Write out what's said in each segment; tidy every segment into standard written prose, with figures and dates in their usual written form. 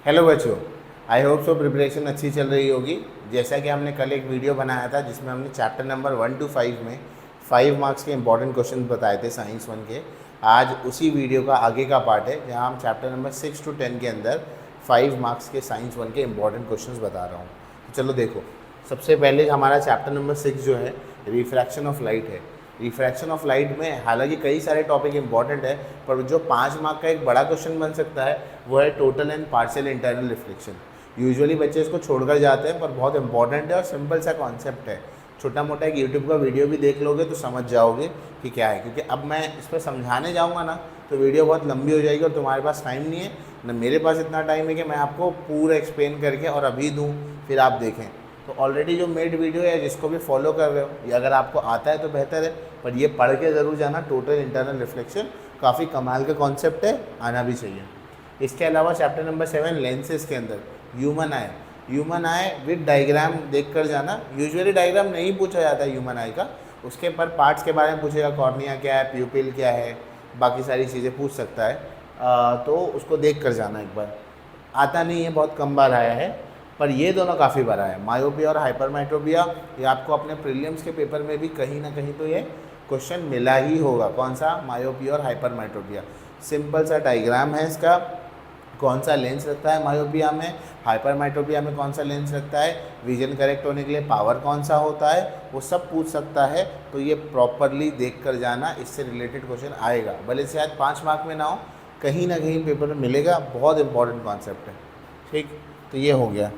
Hello बच्चों, I hope so preparation अच्छी चल रही होगी। जैसा कि हमने कल एक वीडियो बनाया था जिसमें हमने चैप्टर नंबर 1 to 5 में 5 मार्क्स के इंपॉर्टेंट क्वेश्चन बताए थे साइंस 1 के। आज उसी वीडियो का आगे का पार्ट है जहां हम चैप्टर नंबर 6 to 10 के अंदर 5 मार्क्स के साइंस 1 के इंपॉर्टेंट क्वेश्चन बता रहा हूँ। तो चलो देखो, सबसे पहले हमारा चैप्टर नंबर 6 जो है रिफ्रैक्शन ऑफ लाइट है। रिफ्रैक्शन ऑफ लाइट में हालांकि कई सारे टॉपिक इंपॉर्टेंट है, पर जो 5 मार्क का एक बड़ा क्वेश्चन बन सकता है वो है total and partial internal reflection. Usually बच्चे इसको छोड़कर जाते हैं, पर बहुत इंपॉर्टेंट है और सिंपल सा कॉन्सेप्ट है। छोटा मोटा एक यूट्यूब का वीडियो भी देख लोगे तो समझ जाओगे कि क्या है, क्योंकि अब मैं इस पर समझाने जाऊँगा ना तो वीडियो बहुत लंबी हो जाएगी और तुम्हारे पास टाइम नहीं है ना मेरे पास इतना टाइम है कि मैं आपको पूरा एक्सप्लेन करके और अभी दूँ फिर आप देखें। तो ऑलरेडी जो मेड वीडियो है जिसको भी फॉलो कर रहे हो या अगर आपको आता है तो बेहतर है, पर ये पढ़ के ज़रूर जाना। टोटल इंटरनल रिफ्लेक्शन काफ़ी कमाल का कॉन्सेप्ट है, आना भी चाहिए। इसके अलावा चैप्टर नंबर 7 लेंसेज के अंदर ह्यूमन आई विद डायग्राम देख कर जाना। यूजुअली डायग्राम नहीं पूछा जाता है ह्यूमन आई का, उसके पर पार्ट्स के बारे में पूछेगा, कॉर्निया क्या है, प्यूपिल क्या है, बाकी सारी चीज़ें पूछ सकता है। तो उसको देख कर जाना एक बार। आता नहीं है, बहुत कम बार आया है, पर ये दोनों काफ़ी बार आया है। मायोपिया और हाइपरमेट्रोपिया ये आपको अपने प्रीलिम्स के पेपर में भी कहीं ना कहीं तो ये क्वेश्चन मिला ही होगा। कौन सा? मायोपिया और हाइपरमेट्रोपिया। सिंपल सा डायग्राम है इसका, कौन सा लेंस लगता है मायोपिया में, हाइपरमेट्रोपिया में कौन सा लेंस लगता है, विजन करेक्ट होने के लिए पावर कौन सा होता है, वो सब पूछ सकता है। तो ये प्रॉपरली देख कर जाना, इससे रिलेटेड क्वेश्चन आएगा। भले से आज 5 मार्क में ना हो, कहीं ना कहीं पेपर में मिलेगा। बहुत इंपॉर्टेंट कॉन्सेप्ट है। ठीक, तो ये हो गया।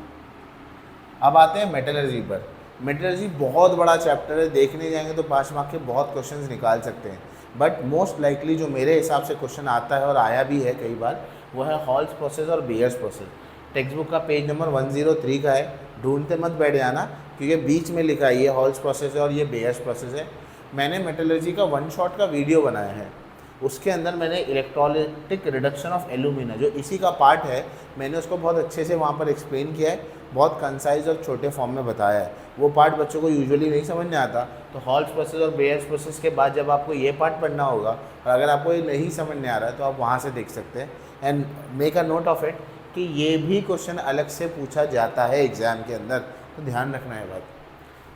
अब आते हैं मेटलर्जी पर। मेटलर्जी बहुत बड़ा चैप्टर है, देखने जाएंगे तो 5 मार्क के बहुत क्वेश्चंस निकाल सकते हैं। बट मोस्ट लाइकली जो मेरे हिसाब से क्वेश्चन आता है और आया भी है कई बार, वो है हॉल्स प्रोसेस और बेयर्स प्रोसेस। टेक्स्ट बुक का पेज नंबर 103 का है, ढूंढते मत बैठ जाना क्योंकि बीच में लिखा है ये हॉल्स प्रोसेस है और ये बेयर्स प्रोसेस है। मैंने मेटलर्जी का 1 शॉट का वीडियो बनाया है, उसके अंदर मैंने इलेक्ट्रोलाइटिक रिडक्शन ऑफ एल्यूमिना जो इसी का पार्ट है, मैंने उसको बहुत अच्छे से वहाँ पर एक्सप्लेन किया है, बहुत कंसाइज और छोटे फॉर्म में बताया है। वो पार्ट बच्चों को यूजुअली नहीं समझ में आता। तो हॉल्स प्रोसेस और बेयर्स प्रोसेस के बाद जब आपको ये पार्ट पढ़ना होगा और अगर आपको ये नहीं समझ में आ रहा है तो आप वहाँ से देख सकते हैं। And make a note of it कि ये भी क्वेश्चन अलग से पूछा जाता है एग्ज़ाम के अंदर, तो ध्यान रखना है बात।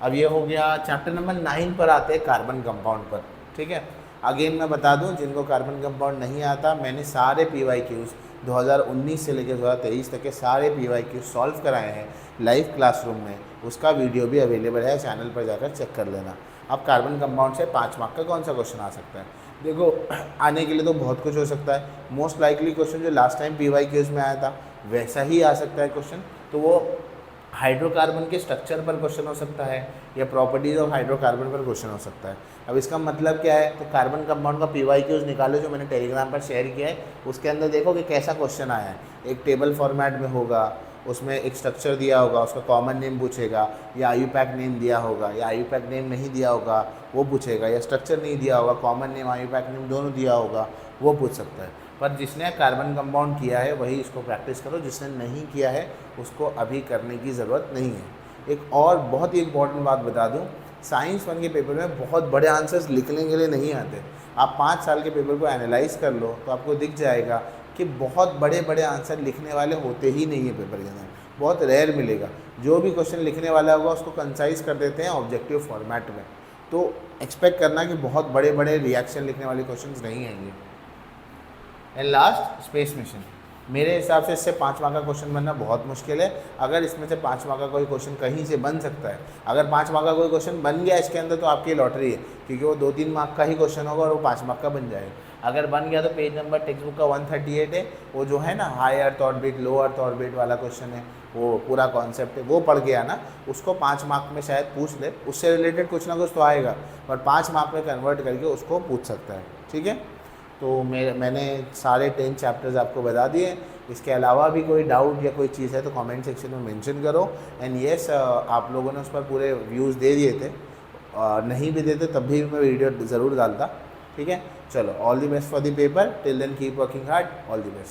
अब ये हो गया। चैप्टर नंबर 9 पर आते हैं कार्बन कंपाउंड पर। ठीक है, अगेन मैं बता दूं जिनको कार्बन कंपाउंड नहीं आता, मैंने सारे PYQs 2019 से लेकर 2023 तक के सारे PYQs सॉल्व कराए हैं लाइव क्लासरूम में। उसका वीडियो भी अवेलेबल है, चैनल पर जाकर चेक कर लेना। अब कार्बन कंपाउंड से 5 मार्क का कौन सा क्वेश्चन आ सकता है? देखो, आने के लिए तो बहुत कुछ हो सकता है। मोस्ट लाइकली क्वेश्चन जो लास्ट टाइम PYQs में आया था वैसा ही आ सकता है क्वेश्चन। तो वो हाइड्रोकार्बन के स्ट्रक्चर पर क्वेश्चन हो सकता है या प्रॉपर्टीज़ ऑफ हाइड्रोकार्बन पर क्वेश्चन हो सकता है। अब इसका मतलब क्या है? तो कार्बन कंपाउंड का PYQs निकालो जो मैंने टेलीग्राम पर शेयर किया है, उसके अंदर देखो कि कैसा क्वेश्चन आया है। एक टेबल फॉर्मेट में होगा, उसमें एक स्ट्रक्चर दिया होगा, उसका कॉमन नेम पूछेगा, या IUPAC नेम दिया होगा, या IUPAC नेम नहीं दिया होगा वो पूछेगा, या स्ट्रक्चर नहीं दिया होगा, कॉमन नेम IUPAC नेम दोनों दिया होगा वो पूछ सकता है। पर जिसने कार्बन कंपाउंड किया है वही इसको प्रैक्टिस करो, जिसने नहीं किया है उसको अभी करने की ज़रूरत नहीं है। एक और बहुत ही इंपॉर्टेंट बात बता दूं, साइंस 1 के पेपर में बहुत बड़े आंसर्स लिखने के लिए नहीं आते। आप 5 साल के पेपर को एनालाइज कर लो तो आपको दिख जाएगा कि बहुत बड़े बड़े आंसर लिखने वाले होते ही नहीं है पेपर के अंदर, बहुत रेयर मिलेगा। जो भी क्वेश्चन लिखने वाला होगा उसको कंसाइज कर देते हैं ऑब्जेक्टिव फॉर्मेट में। तो एक्सपेक्ट करना कि बहुत बड़े बड़े रिएक्शन लिखने वाले क्वेश्चन नहीं आएंगे। And last, space mission. मेरे हिसाब से इससे 5 मार्क का क्वेश्चन बनना बहुत मुश्किल है। अगर इसमें से 5 मार्क का कोई क्वेश्चन कहीं से बन सकता है, अगर 5 मार्क का कोई क्वेश्चन बन गया इसके अंदर तो आपकी लॉटरी है, क्योंकि वो 2-3 मार्क का ही क्वेश्चन होगा और वो 5 मार्क का बन जाएगा। अगर बन गया तो पेज नंबर टेक्स्ट बुक का 138 है, वो जो है ना हाई अर्थ ऑर्बिट लो अर्थ ऑर्बिट वाला क्वेश्चन है, वो पूरा कॉन्सेप्ट है, वो पढ़ के आना। उसको 5 मार्क में शायद पूछ ले, उससे रिलेटेड कुछ ना कुछ तो आएगा, पर 5 मार्क में कन्वर्ट करके उसको पूछ सकता है। ठीक है, तो मैंने सारे 10 चैप्टर्स आपको बता दिए। इसके अलावा भी कोई डाउट या कोई चीज़ है तो कमेंट सेक्शन में मेंशन करो। एंड येस, आप लोगों ने उस पर पूरे व्यूज़ दे दिए थे, नहीं भी देते तब भी मैं वीडियो ज़रूर डालता। ठीक है, चलो, all the best for the paper. Till then keep working hard. All the best.